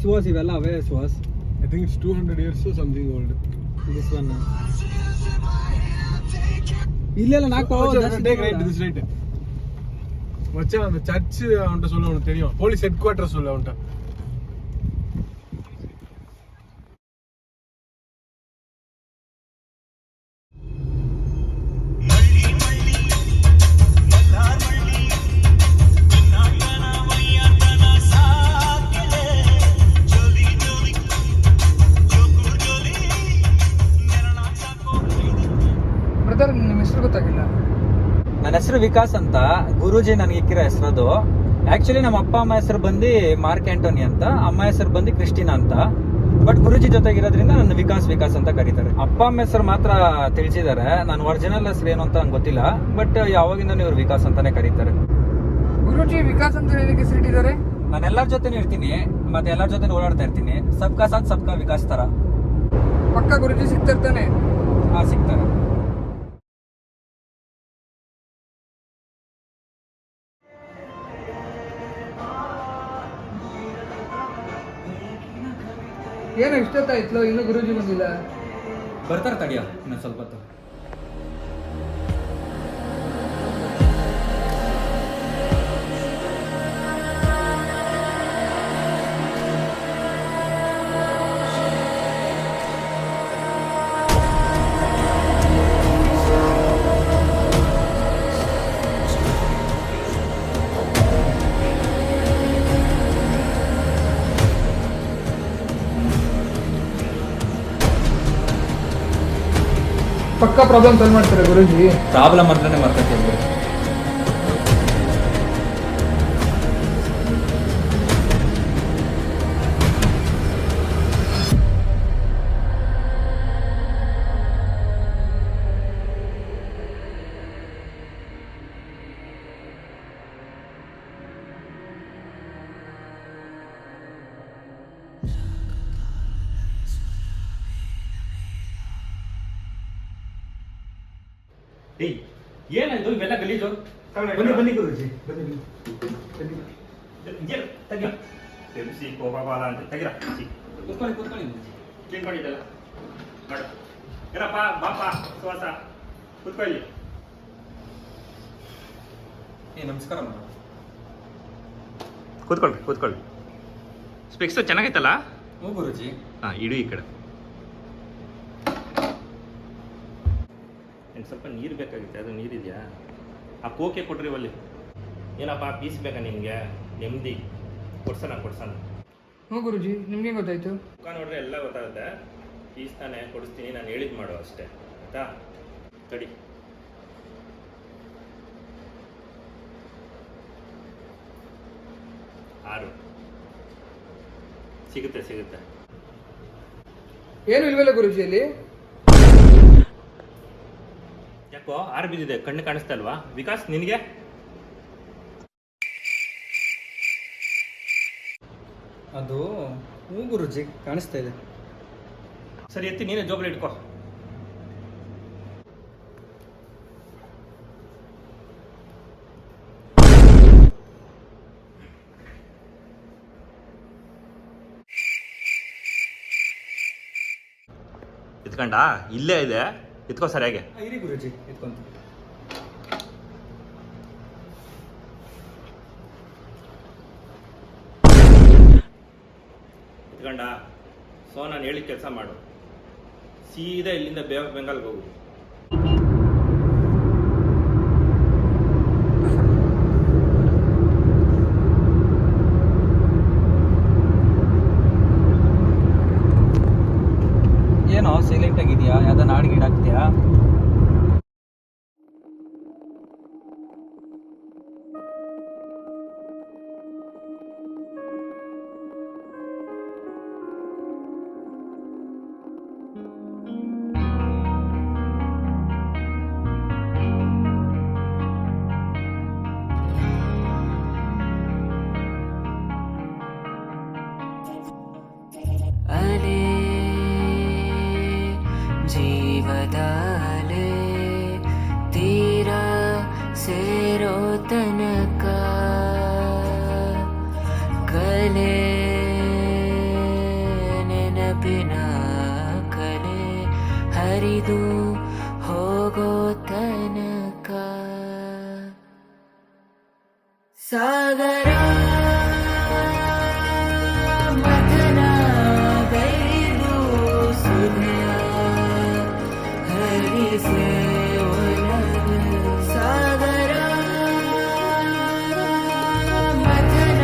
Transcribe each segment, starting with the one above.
was Ivella, where it was? I think it's 200 years or something old. This one. இல்ல நான் take right, this right. மச்சான் அந்த search அவன்கிட்ட சொல்ல உனக்கு தெரியும். போலீஸ் ஹெட் குவார்ட்டர் சொல்ல அவன்கிட்ட. ಬ್ರದರ್ ನಿಮ್ಮ ಹೆಸರು ಗೊತ್ತಾಗಿಲ್ಲ. ನನ್ನ ಹೆಸರು ವಿಕಾಸ್ ಅಂತ, ಗುರೂಜಿ ನನಗೆ ಇಕ್ಕಿರೋ ಹೆಸರದು. ಆಕ್ಚುಲಿ ನಮ್ಮ ಅಪ್ಪ ಅಮ್ಮ ಹೆಸರು ಬಂದು ಮಾರ್ಕ್ ಆಂಟೋನಿ ಅಂತ, ಅಮ್ಮ ಹೆಸರು ಬಂದು ಕ್ರಿಸ್ಟಿನಾ ಅಂತ. ಬಟ್ ಗುರೂಜಿ ಜೊತೆಗಿರೋದ್ರಿಂದ ನನ್ನ ವಿಕಾಸ್ ವಿಕಾಸ್ ಅಂತ ಕರೀತಾರೆ. ಅಪ್ಪ ಅಮ್ಮ ಹೆಸರು ಮಾತ್ರ ತಿಳಿಸಿದ್ದಾರೆ, ನಾನು ಒರಿಜಿನಲ್ ಹೆಸರು ಏನು ಅಂತ ನಂಗೆ ಗೊತ್ತಿಲ್ಲ. ಬಟ್ ಯಾವಾಗಿಂದ ಇವ್ರು ವಿಕಾಸ್ ಅಂತಾನೆ ಕರೀತಾರೆ. ಗುರೂಜಿ ವಿಕಾಸ್ ಅಂತ ಏನಕ್ಕೆ ಹೆಸರಿಟ್ಟಿದ್ದಾರೆ? ನಾನು ಎಲ್ಲರ ಜೊತೆನೂ ಇರ್ತೀನಿ, ಮತ್ತೆ ಎಲ್ಲರ ಜೊತೆ ಓಡಾಡ್ತಾ ಇರ್ತೀನಿ. ಸಬ್ಕಾ ಸಾಥ್ ಸಬ್ಕಾ ವಿಕಾಸ್ ತರ. ಪಕ್ಕ ಗುರೂಜಿ ಸಿಗ್ತಿರ್ತಾನೆ. ಸಿಗ್ತಾರೆ. ಏನೋ ಇಷ್ಟೊತ್ತಾಯ್ತು ಇನ್ನೂ ಗುರೂಜಿ ಬಂದಿಲ್ಲ. ಬರ್ತಾರೆ ತಡಿಯ ಇನ್ನೊಂದು ಸ್ವಲ್ಪ ಹೊತ್ತು. ಪಕ್ಕ ಪ್ರಾಬ್ಲಮ್ ಸಾಲ್ವ್ ಮಾಡ್ತಾರೆ ಗುರೂಜಿ. ಪ್ರಾಬ್ಲಮ್ ಅಂತಾನೆ ಮಾಡ್ಕೊತೀವಿ. ಏನಾಯ್ತು ಇವೆಲ್ಲ ಗಲೀಜು? ಬನ್ನಿ ಗುರೂಜಿ, ಬನ್ನಿ ತೆಗಿ. ತೆಗಿಸಿ ಕೋಪಾಲ ಅಂತ ತೆಗಿರ. ಕೂತ್ಕೊಳ್ಳಿ. ಕ್ಲೀನ್ ಮಾಡಿದ್ದಲ್ಲ ಮಾಡು. ಏನಪ್ಪ ಬಾಪ ಸುವಾಸ ಕೂತ್ಕೊಳ್ಳಿ. ನಮಸ್ಕಾರ. ಕೂತ್ಕೊಳ್ಳಿ. ಸ್ಪೆಕ್ಸ್ ಚೆನ್ನಾಗೈತಲ್ಲ? ಹ್ಞೂ ಗುರೂಜಿ. ಇಡು ಈ ಕಡೆ. ಸ್ವಲ್ಪ ನೀರು ಬೇಕಾಗಿತ್ತು, ಅದು ನೀರಿದೆಯಾ? ಆ ಕೋಕೆ ಕೊಡ್ರಿ ಒಲ್ಲಿ. ಏನಪ್ಪ ಪೀಸ್ ಬೇಕಾ ನಿಮಗೆ? ನೆಮ್ಮದಿ ಕೊಡ್ಸೋಣ. ಹ್ಞೂ ಗುರೂಜಿ, ನಿಮ್ಗೆ ಗೊತ್ತಾಯ್ತು? ಮುಖ ನೋಡ್ರೆ ಎಲ್ಲ ಗೊತ್ತಾಗುತ್ತೆ. ಪೀಸ್ ತಾನೇ ಕೊಡಿಸ್ತೀನಿ, ನಾನು ಹೇಳಿದ್ದು ಮಾಡು ಅಷ್ಟೇ, ಆಯಿತಾ? ತಡಿ. ಆರು ಸಿಗುತ್ತೆ. ಏನು ಇಲ್ವಲ್ಲ ಗುರೂಜಿಯಲ್ಲಿ? ಯಾಕೋ ಆರು ಬಿದ್ದಿದೆ, ಕಣ್ಣು ಕಾಣಿಸ್ತಾ ಇಲ್ವಾ? ವಿಕಾಸ್ ನಿನಗೆ? ಅದು ಹ್ಞೂ ಗುರೂಜಿ, ಕಾಣಿಸ್ತಾ ಇದೆ. ಸರಿ ಎತ್ತಿ ನೀನೇ ಜೋಬಲ್ಲಿ ಇಟ್ಕೋ. ಎತ್ಕೊಂಡ? ಇಲ್ಲೇ ಇದೆ, ಎತ್ಕೋ ಸರಿಯಾಗಿ. ಇರಿ ಗುರೂಜಿ, ಎತ್ಕೊಂತ. ಎತ್ಕೊಂಡ? ಸೊ ನಾನು ಹೇಳಿದ ಕೆಲಸ ಮಾಡು. ಸೀದಾ ಇಲ್ಲಿಂದ ಬೇ ಆಫ್ ಬೆಂಗಾಲ್ಗೆ ಹೋಗು. ಏನೋ ಸೈಲೆಂಟ್ ಆಗಿದೆಯಾ? ಯಾವ್ದಾನ ಹಾಡು ಗೀಡ್ ಹಾಕ್ತೀಯಾ? ಜೀವದಾಲೆ ತೀರ ಸೇರೋ ತನಕ ಕಲೆ ನೆನಪಿನ ಕಲೆ ಹರಿದು ಹೋಗೋ ತನಕ ಸಾಗರ ಮಥನ ಗೈದು ಸುಧೆಯ ಹರಿಸೆ ಒಲವು ಸಾಗರ ಮಥನ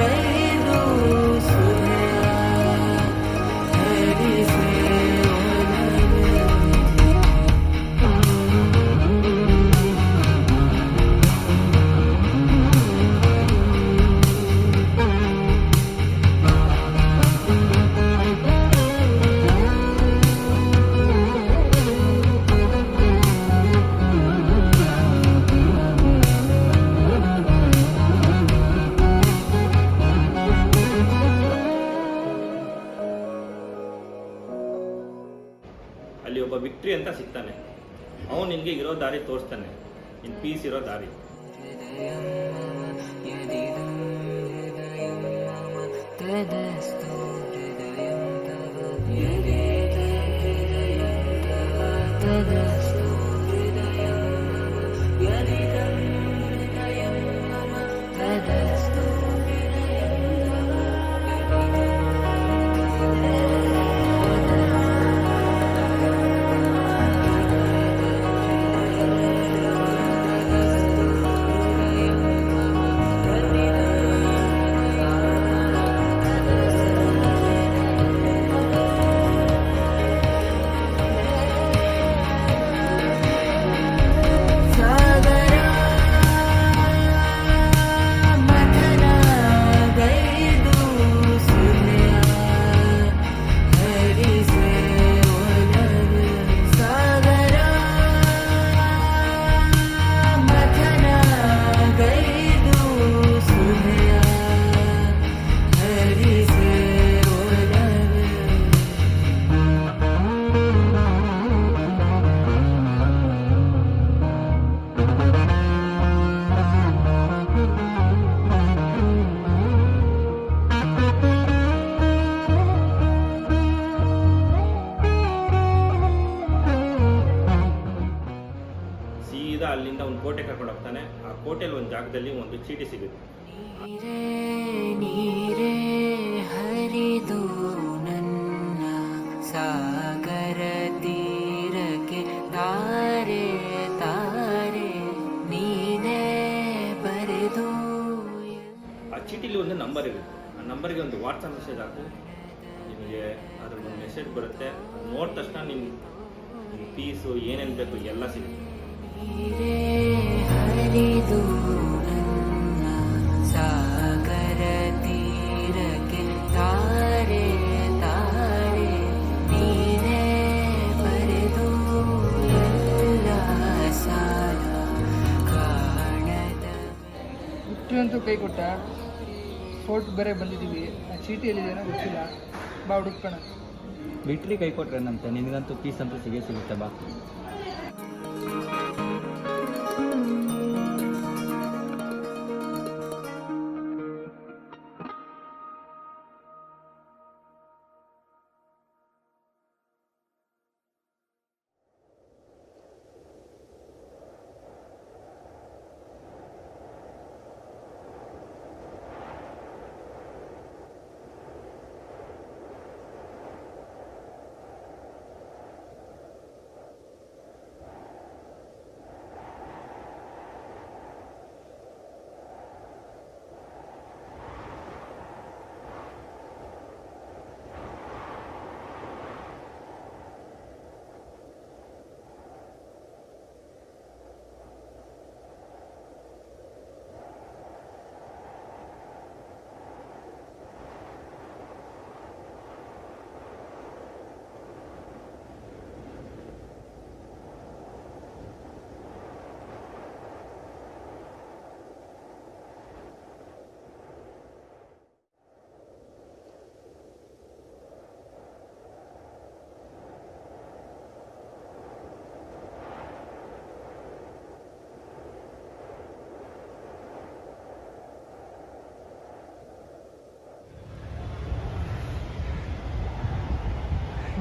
ಗೈದು ಸುಧೆಯ ಹರಿಸೆ ಅಲ್ಲಿ ಒಬ್ಬ ವಿಕ್ಟ್ರಿ ಅಂತ ಸಿಗ್ತಾನೆ. ಅವನು ನಿನಗೆ ಇರೋ ದಾರಿ ತೋರಿಸ್ತಾನೆ, ನಿನ್ನ ಪೀಸ್ ಇರೋ ದಾರಿ. तदस्तु हृदयं तव यदिदं हृदयं तव तदस्तु हृदयं मम यदिदं हृदयं मम तदस्तु हृदयं तव ಸೀದಾ ಅಲ್ಲಿಂದ ಒಂದು ಕೋಟೆ ಕರ್ಕೊಂಡು ಹೋಗ್ತಾನೆ. ಆ ಕೋಟೆಯಲ್ಲಿ ಒಂದು ಜಾಗದಲ್ಲಿ ಒಂದು ಚೀಟಿ ಸಿಗುತ್ತೆ. ನೀರೇ ನೀರೇ ಹರಿದು ನನ್ನ ಸಾಗರ ತೀರಕ್ಕೆ ತಾರೆ ತಾರೆ ನೀನೇ ಬರೆದು ಆ ಚೀಟಿಲಿ ಒಂದು ನಂಬರ್ ಇರುತ್ತೆ. ಆ ನಂಬರ್ಗೆ ಒಂದು ವಾಟ್ಸಪ್ ಮೆಸೇಜ್ ಹಾಕು, ನಿಮಗೆ ಅದ್ರಲ್ಲಿ ಒಂದು ಮೆಸೇಜ್ ಬರುತ್ತೆ. ಅದು ನೋಡಿದ ತಕ್ಷಣ ನಿಮ್ಮ ಪೀಸು ಏನೇನು ಬೇಕು ಎಲ್ಲ ಸಿಗುತ್ತೆ. ನೀರೇ ಹರಿದು ನನ್ನ ಸಾಗರ ತೀರಕ್ಕೆ ತಾರೆ ತಾರೆ ನೀನೇ ಬರೆದು ಎಲ್ಲ ಸಾಲ ಕಾಣದ ಹುಟ್ಟು ಅಂತೂ ಕೈ ಕೊಟ್ಟ, ಫೋರ್ಟ್ ಬೇರೆ ಬಂದಿದ್ದೀವಿ. ಆ ಚೀಟಿ ಎಲ್ಲಿದೆಯೋ ಗೊತ್ತಿಲ್ಲ, ಬಾ ಹುಡುಕೋಣ. ವಿಕ್ಟ್ರಿ ಕೈ ಕೊಟ್ರೇನಂತೆ, ನಿನಗಂತೂ ಪೀಸ್ ಅಂತೂ ಸಿಗುತ್ತೆ ಬಾ.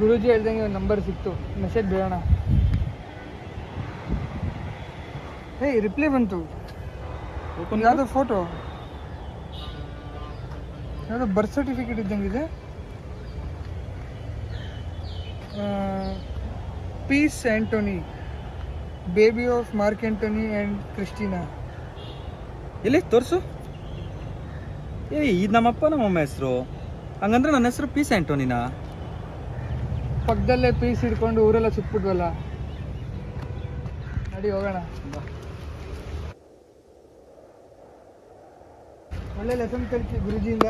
ಗುರೂಜಿ ಹೇಳ್ದಂಗೆ ಒಂದು ನಂಬರ್ ಸಿಕ್ತು, ಮೆಸೇಜ್ ಬೇಡ. ಏಯ್ ರಿಪ್ಲೈ ಬಂತು, ಯಾವುದೋ ಫೋಟೋ, ಯಾವುದೋ ಬರ್ತ್ ಸರ್ಟಿಫಿಕೇಟ್ ಇದ್ದಂಗಿದೆ. Peace Antony, baby of Mark Antony and Christina. ಎಲ್ಲಿ ತೋರಿಸು. ಇದು ನಮ್ಮಪ್ಪ ನಮ್ಮಮ್ಮ ಹೆಸರು. ಹಂಗಂದ್ರೆ ನನ್ನ ಹೆಸರು ಪೀಸ್ ಆಂಟೋನಿನಾ? ಪಕ್ಕದಲ್ಲೇ ಪೀಸ್ ಹಿಡ್ಕೊಂಡು ಊರೆಲ್ಲ ಸುತ್ಬಿಟ್ವಲ್ಲ, ನಡಿ ಹೋಗೋಣ. ಒಳ್ಳೆ ಲೆಸನ್ ಕಲಿಸಿ ಗುರುಜಿಯಿಂದ.